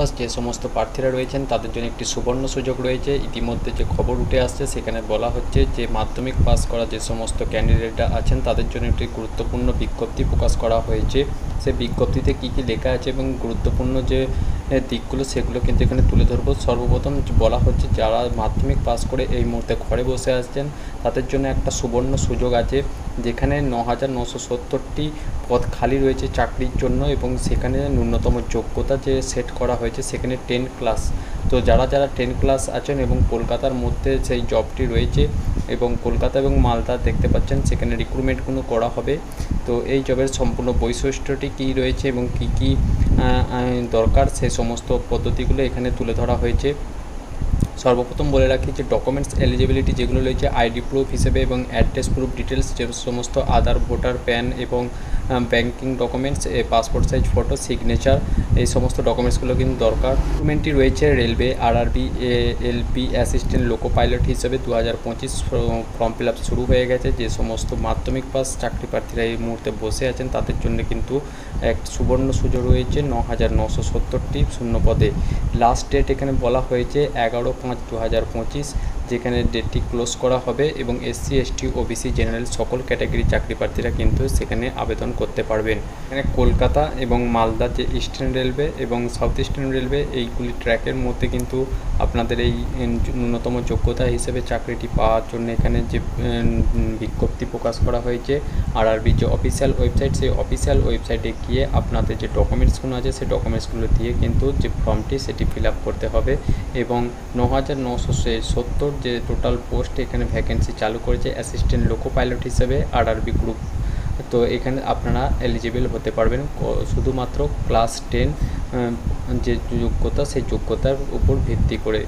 Pass যে সমস্ত প্রার্থীরা রয়েছেন তাদের জন্য একটি সুবর্ণ সুযোগ রয়েছে। ইতিমধ্যে যে খবর উঠে আসছে সেখানে বলা হচ্ছে যে মাধ্যমিক পাস করা যে সমস্ত ক্যান্ডিডেটরা আছেন তাদের জন্য একটি গুরুত্বপূর্ণ বিজ্ঞপ্তি প্রকাশ করা হয়েছে। সেই বিজ্ঞপ্তিতে কী কী লেখা আছে এবং গুরুত্বপূর্ণ যে দিকগুলো সেগুলো কিন্তু এখানে তুলে ধরবো। সর্বপ্রথম বলা হচ্ছে যারা মাধ্যমিক পাস করে এই মুহূর্তে ঘরে বসে আসছেন তাদের জন্য একটা সুবর্ণ সুযোগ আছে, যেখানে 9,970টি পদ খালি রয়েছে চাকরির জন্য এবং সেখানে ন্যূনতম যোগ্যতা যে সেট করা হয়েছে সেখানে 10 ক্লাস। তো যারা 10 ক্লাস আছেন এবং কলকাতার মধ্যে সেই জবটি রয়েছে এবং কলকাতা এবং মালদা দেখতে পাচ্ছেন সেখানে রিক্রুটমেন্টগুলো করা হবে। তো এই জবের সম্পূর্ণ বৈশিষ্ট্যটি কী রয়েছে এবং কী কী দরকার সেই সমস্ত পদ্ধতিগুলো এখানে তুলে ধরা হয়েছে। সর্বপ্রথম বলে রাখি যে ডকুমেন্টস এলিজিবিলিটি যেগুলো রয়েছে আইডি প্রুফ হিসেবে এবং অ্যাড্রেস প্রুফ ডিটেলস যে সমস্ত আধার, ভোটার, প্যান এবং banking documents, passport size photo, signature, এই সমস্ত ডকুমেন্টসগুলো কিন্তু দরকার। ডকুমেন্টটি রয়েছে railway RRB LP assistant loco pilot হিসেবে 2025 ফর্ম ফিল আপ শুরু হয়ে গেছে। যে সমস্ত মাধ্যমিক পাস চাকরি প্রার্থীরা এই মুহূর্তে বসে আছেন তাদের জন্য কিন্তু এক সুবর্ণ সুযোগ রয়েছে 9,970টি শূন্য পদে। লাস্ট ডেট এখানে বলা হয়েছে 11/5/2025, যেখানে ডেটটি ক্লোজ করা হবে এবং SC ST OBC জেনারেল সকল ক্যাটাগরি চাকরি প্রার্থীরা কিন্তু সেখানে আবেদন করতে পারবেন। এখানে কলকাতা এবং মালদা যে ইস্টার্ন রেলওয়ে এবং সাউথ ইস্টার্ন রেলওয়ে এইগুলি ট্র্যাকের মধ্যে কিন্তু আপনাদের এই ন্যূনতম যোগ্যতা হিসেবে চাকরিটি পাওয়ার জন্য এখানে যে বিজ্ঞপ্তি প্রকাশ করা হয়েছে আরআরবি যে অফিসিয়াল ওয়েবসাইট, সেই অফিসিয়াল ওয়েবসাইটে গিয়ে আপনাদের যে ডকুমেন্টসগুলো আছে সেই ডকুমেন্টসগুলো দিয়ে কিন্তু যে ফর্মটি সেটি ফিল আপ করতে হবে এবং 9,970 যে টোটাল পোস্ট এখানে ভ্যাকেন্সি চালু করেছে অ্যাসিস্ট্যান্ট লোকো পাইলট হিসেবে আরআরবি গ্রুপ। তো এখানে আপনারা এলিজিবল হতে পারবেন শুধুমাত্র ক্লাস 10 যে যোগ্যতা সেই যোগ্যতার উপর ভিত্তি করে।